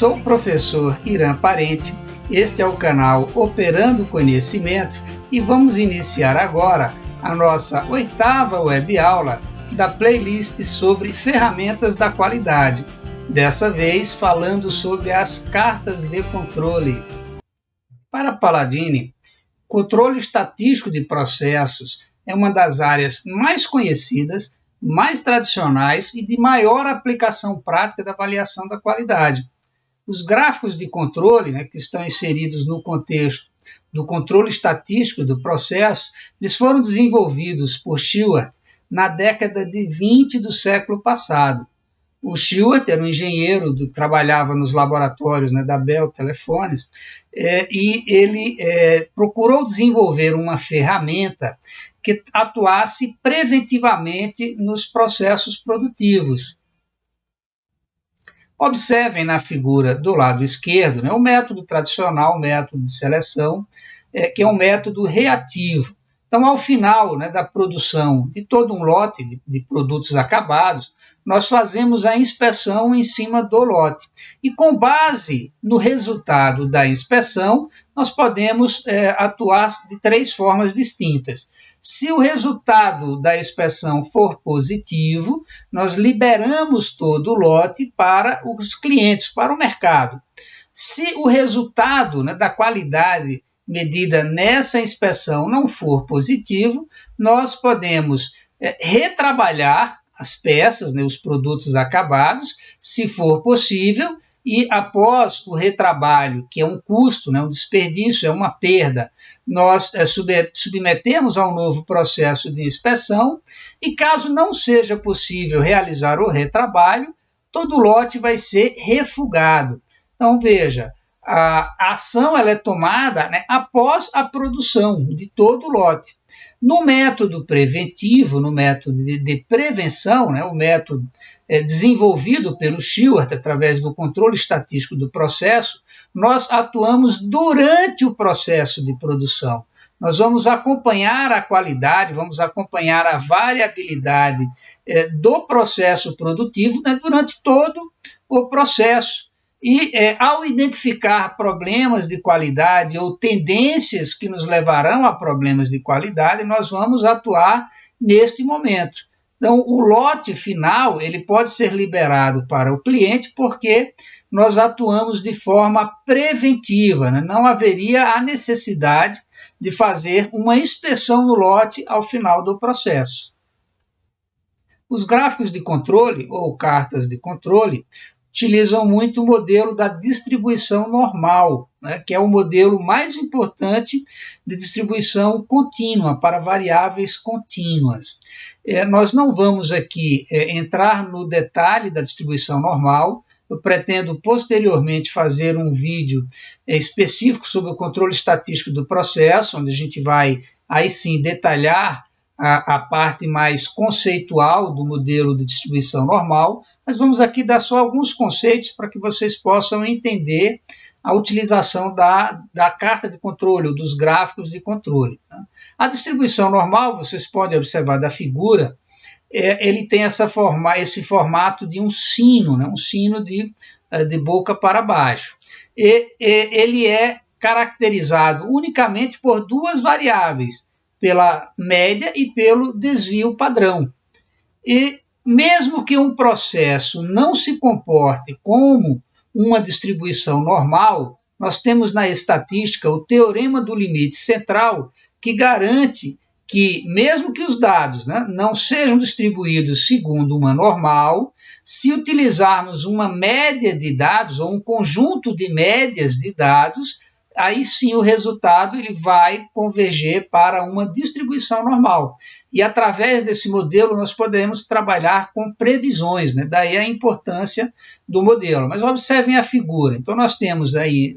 Sou o professor Irã Parente, este é o canal Operando Conhecimento e vamos iniciar agora a nossa 8ª web-aula da playlist sobre ferramentas da qualidade, dessa vez falando sobre as cartas de controle. Para Palladini, controle estatístico de processos é uma das áreas mais conhecidas, mais tradicionais e de maior aplicação prática da avaliação da qualidade. Os gráficos de controle, que estão inseridos no contexto do controle estatístico do processo, eles foram desenvolvidos por Shewhart na década de 20 do século passado. O Shewhart era um engenheiro que trabalhava nos laboratórios da Bell Telefones e ele procurou desenvolver uma ferramenta que atuasse preventivamente nos processos produtivos. Observem na figura do lado esquerdo o método tradicional, o método de seleção, que é um método reativo. Então, ao final da produção de todo um lote de produtos acabados, nós fazemos a inspeção em cima do lote. E com base no resultado da inspeção, nós podemos atuar de 3 formas distintas. Se o resultado da inspeção for positivo, nós liberamos todo o lote para os clientes, para o mercado. Se o resultado da qualidade medida nessa inspeção não for positivo, nós podemos retrabalhar as peças, os produtos acabados, se for possível, e após o retrabalho, que é um custo, um desperdício, é uma perda, nós submetemos a um novo processo de inspeção e caso não seja possível realizar o retrabalho, todo o lote vai ser refugado. Então veja, a ação ela é tomada após a produção de todo o lote. No método preventivo, no método de prevenção, o método desenvolvido pelo Shewhart através do controle estatístico do processo, nós atuamos durante o processo de produção. Nós vamos acompanhar a qualidade, vamos acompanhar a variabilidade do processo produtivo durante todo o processo. E ao identificar problemas de qualidade ou tendências que nos levarão a problemas de qualidade, nós vamos atuar neste momento. Então, o lote final ele pode ser liberado para o cliente porque nós atuamos de forma preventiva, não haveria a necessidade de fazer uma inspeção no lote ao final do processo. Os gráficos de controle ou cartas de controle utilizam muito o modelo da distribuição normal, que é o modelo mais importante de distribuição contínua, para variáveis contínuas. Nós não vamos aqui entrar no detalhe da distribuição normal, eu pretendo posteriormente fazer um vídeo específico sobre o controle estatístico do processo, onde a gente vai aí sim detalhar a parte mais conceitual do modelo de distribuição normal, mas vamos aqui dar só alguns conceitos para que vocês possam entender a utilização da carta de controle, ou dos gráficos de controle. A distribuição normal, vocês podem observar da figura, ele tem esse formato de um sino, um sino de boca para baixo. Ele é caracterizado unicamente por 2 variáveis, pela média e pelo desvio padrão. E mesmo que um processo não se comporte como uma distribuição normal, nós temos na estatística o teorema do limite central, que garante que, mesmo que os dados não sejam distribuídos segundo uma normal, se utilizarmos uma média de dados ou um conjunto de médias de dados, aí sim o resultado ele vai converger para uma distribuição normal. E através desse modelo nós podemos trabalhar com previsões, daí a importância do modelo. Mas observem a figura. Então nós temos aí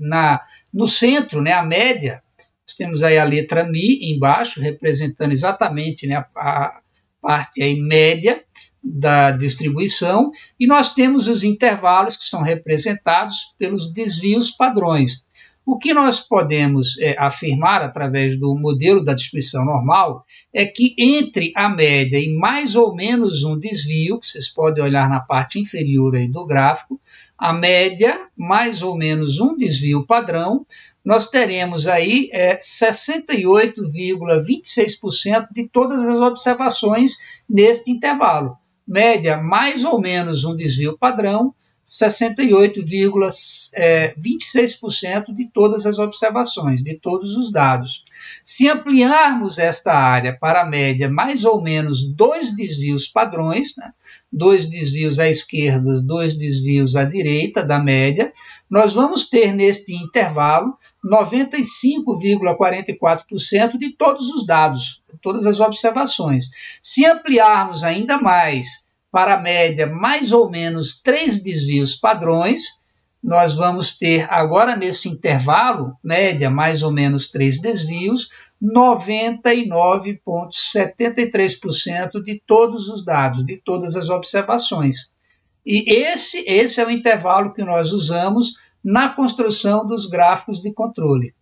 no centro a média, nós temos aí a letra Mi embaixo, representando exatamente a parte aí média da distribuição, e nós temos os intervalos que são representados pelos desvios padrões. O que nós podemos afirmar através do modelo da distribuição normal é que entre a média e mais ou menos um desvio, que vocês podem olhar na parte inferior aí do gráfico, a média mais ou menos um desvio padrão, nós teremos aí 68,26% de todas as observações neste intervalo. Média mais ou menos um desvio padrão, 68,26% de todas as observações, de todos os dados. Se ampliarmos esta área para a média mais ou menos 2 desvios padrões, né, 2 desvios à esquerda, 2 desvios à direita da média, nós vamos ter neste intervalo 95,44% de todos os dados, todas as observações. Se ampliarmos ainda mais para a média mais ou menos 3 desvios padrões, nós vamos ter agora nesse intervalo, média mais ou menos 3 desvios, 99,73% de todos os dados, de todas as observações. E esse é o intervalo que nós usamos na construção dos gráficos de controle.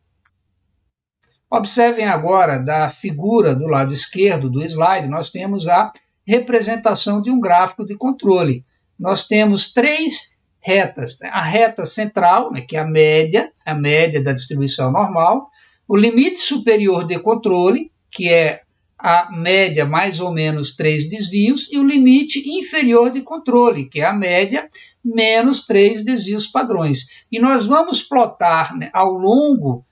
Observem agora da figura do lado esquerdo do slide, nós temos a representação de um gráfico de controle. Nós temos 3 retas, né? A reta central, né, que é a média da distribuição normal, o limite superior de controle, que é a média mais ou menos 3 desvios, e o limite inferior de controle, que é a média menos 3 desvios padrões. E nós vamos plotar, né, ao longo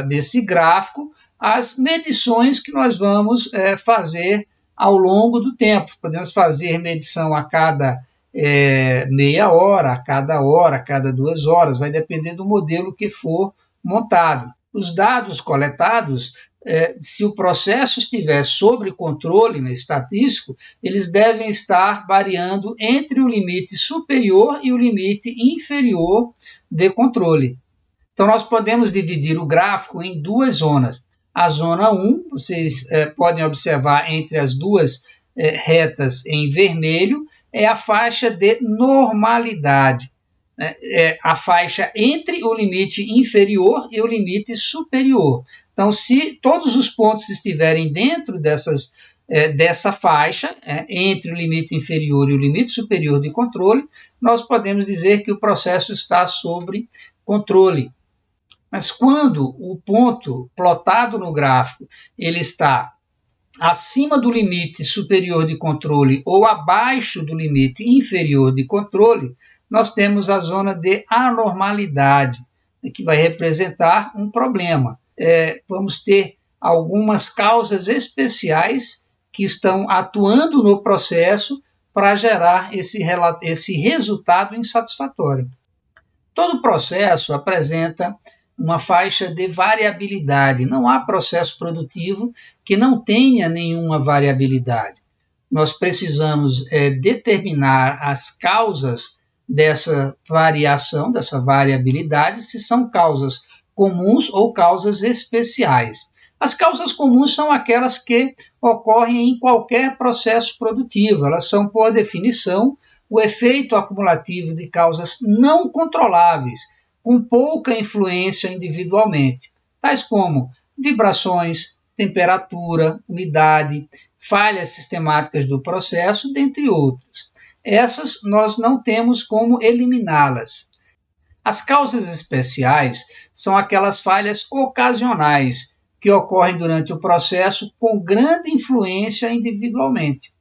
desse gráfico as medições que nós vamos fazer ao longo do tempo. Podemos fazer medição a cada meia hora, a cada 2 horas, vai depender do modelo que for montado. Os dados coletados, se o processo estiver sob controle, né, estatístico, eles devem estar variando entre o limite superior e o limite inferior de controle. Então, nós podemos dividir o gráfico em 2 zonas. A zona 1, vocês podem observar entre as 2 retas em vermelho, é a faixa de normalidade. É a faixa entre o limite inferior e o limite superior. Então, se todos os pontos estiverem dentro dessa faixa, entre o limite inferior e o limite superior de controle, nós podemos dizer que o processo está sob controle. Mas quando o ponto plotado no gráfico ele está acima do limite superior de controle ou abaixo do limite inferior de controle, nós temos a zona de anormalidade, que vai representar um problema. Vamos ter algumas causas especiais que estão atuando no processo para gerar esse resultado insatisfatório. Todo processo apresenta uma faixa de variabilidade. Não há processo produtivo que não tenha nenhuma variabilidade. Nós precisamos determinar as causas dessa variação, dessa variabilidade, se são causas comuns ou causas especiais. As causas comuns são aquelas que ocorrem em qualquer processo produtivo. Elas são, por definição, o efeito acumulativo de causas não controláveis, com pouca influência individualmente, tais como vibrações, temperatura, umidade, falhas sistemáticas do processo, dentre outras. Essas nós não temos como eliminá-las. As causas especiais são aquelas falhas ocasionais que ocorrem durante o processo com grande influência individualmente.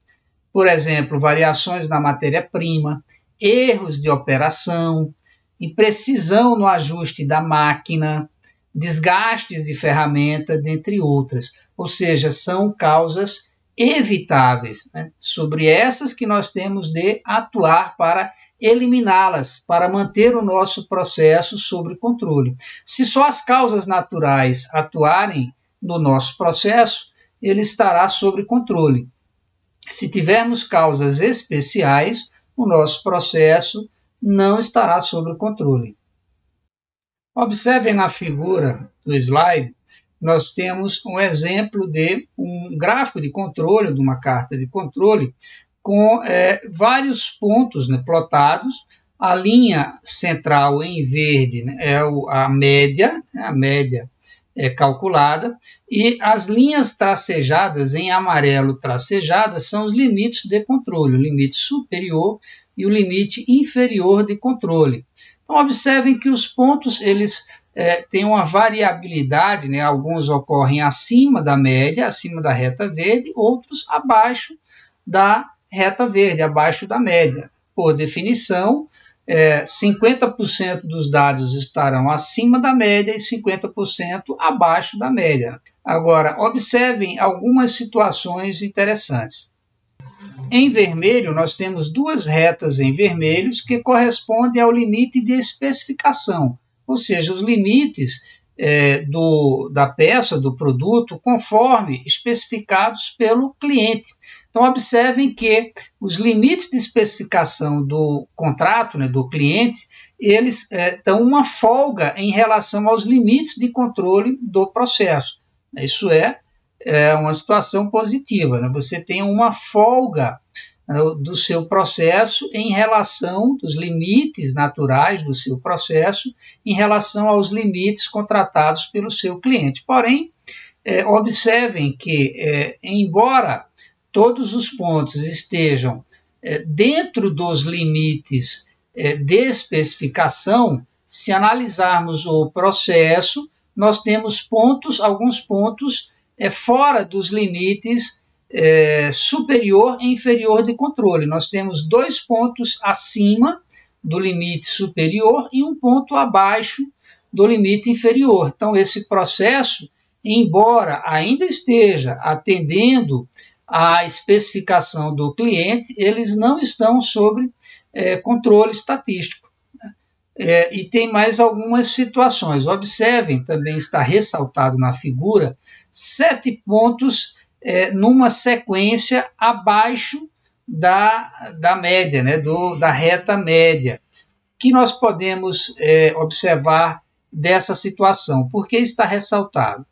Por exemplo, variações na matéria-prima, erros de operação, imprecisão no ajuste da máquina, desgastes de ferramenta, dentre outras. Ou seja, são causas evitáveis, né? Sobre essas que nós temos de atuar para eliminá-las, para manter o nosso processo sob controle. Se só as causas naturais atuarem no nosso processo, ele estará sob controle. Se tivermos causas especiais, o nosso processo não estará sob controle. Observem na figura do slide, nós temos um exemplo de um gráfico de controle, de uma carta de controle, com vários pontos, né, plotados, A linha central em verde, né, é a média calculada, e as linhas tracejadas em amarelo tracejadas são os limites de controle, o limite superior e o limite inferior de controle. Então, observem que os pontos eles têm uma variabilidade, né? Alguns ocorrem acima da média, acima da reta verde, outros abaixo da reta verde, abaixo da média. Por definição, 50% dos dados estarão acima da média e 50% abaixo da média. Agora, observem algumas situações interessantes. Em vermelho, nós temos duas retas em vermelhos que correspondem ao limite de especificação, ou seja, os limites da peça, do produto, conforme especificados pelo cliente. Então, observem que os limites de especificação do contrato, né, do cliente, eles dão uma folga em relação aos limites de controle do processo. Isso é uma situação positiva, né? Você tem uma folga do seu processo em relação dos limites naturais do seu processo em relação aos limites contratados pelo seu cliente. Porém, observem que, embora todos os pontos estejam dentro dos limites de especificação, se analisarmos o processo, nós temos alguns pontos fora dos limites superior e inferior de controle. Nós temos 2 pontos acima do limite superior e um ponto abaixo do limite inferior. Então, esse processo, embora ainda esteja atendendo à especificação do cliente, eles não estão sob controle estatístico. E tem mais algumas situações. Observem, também está ressaltado na figura, 7 pontos numa sequência abaixo da média, né, da reta média. Que nós podemos observar dessa situação? Porque está ressaltado.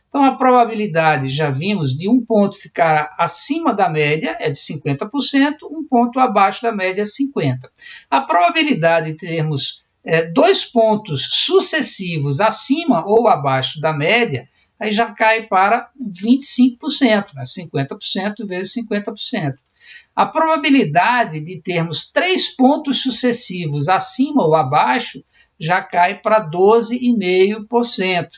Então, a probabilidade, já vimos, de um ponto ficar acima da média é de 50%, um ponto abaixo da média é 50%. A probabilidade de termos 2 pontos sucessivos acima ou abaixo da média, aí já cai para 25%, né? 50% vezes 50%. A probabilidade de termos 3 pontos sucessivos acima ou abaixo já cai para 12,5%.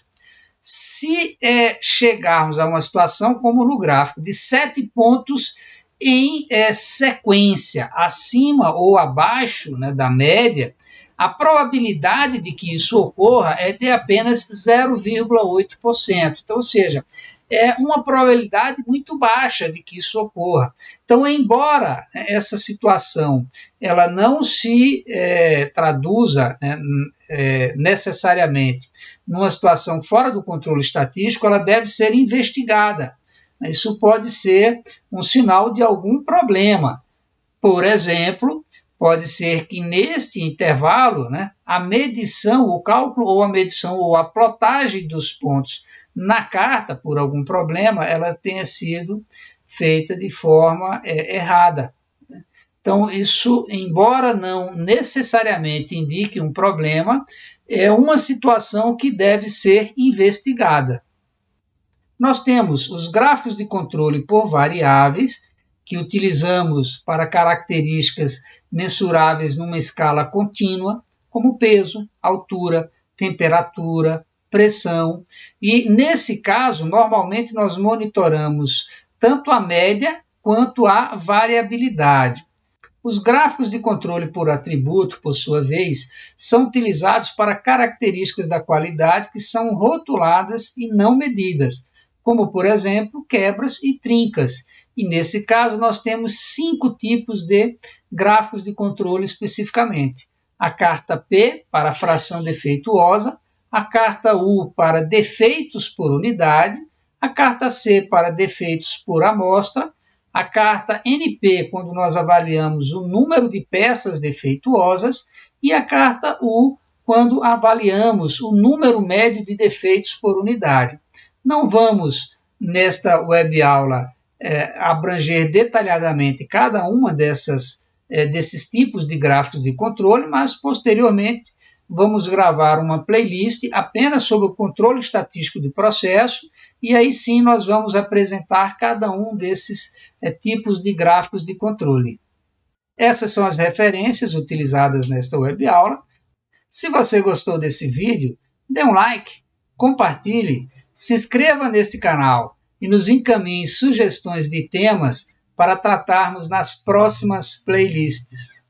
Se chegarmos a uma situação como no gráfico, de 7 pontos em sequência, acima ou abaixo, né, da média, a probabilidade de que isso ocorra é de apenas 0,8%. Então, ou seja, é uma probabilidade muito baixa de que isso ocorra. Então, embora essa situação ela não se traduza necessariamente numa situação fora do controle estatístico, ela deve ser investigada. Isso pode ser um sinal de algum problema. Por exemplo, pode ser que neste intervalo, né, a medição, o cálculo ou a medição ou a plotagem dos pontos na carta, por algum problema, ela tenha sido feita de forma errada. Então, isso, embora não necessariamente indique um problema, é uma situação que deve ser investigada. Nós temos os gráficos de controle por variáveis, que utilizamos para características mensuráveis numa escala contínua, como peso, altura, temperatura, pressão. E, nesse caso, normalmente nós monitoramos tanto a média quanto a variabilidade. Os gráficos de controle por atributo, por sua vez, são utilizados para características da qualidade que são rotuladas e não medidas, como, por exemplo, quebras e trincas. E, nesse caso, nós temos 5 tipos de gráficos de controle especificamente. A carta P para a fração defeituosa, a carta U para defeitos por unidade, a carta C para defeitos por amostra, a carta NP quando nós avaliamos o número de peças defeituosas e a carta U quando avaliamos o número médio de defeitos por unidade. Não vamos, nesta web aula, abranger detalhadamente cada uma dessas desses tipos de gráficos de controle, mas posteriormente vamos gravar uma playlist apenas sobre o controle estatístico de processo, e aí sim nós vamos apresentar cada um desses tipos de gráficos de controle. Essas são as referências utilizadas nesta webaula. Se você gostou desse vídeo, dê um like, compartilhe, se inscreva nesse canal e nos encaminhe sugestões de temas para tratarmos nas próximas playlists.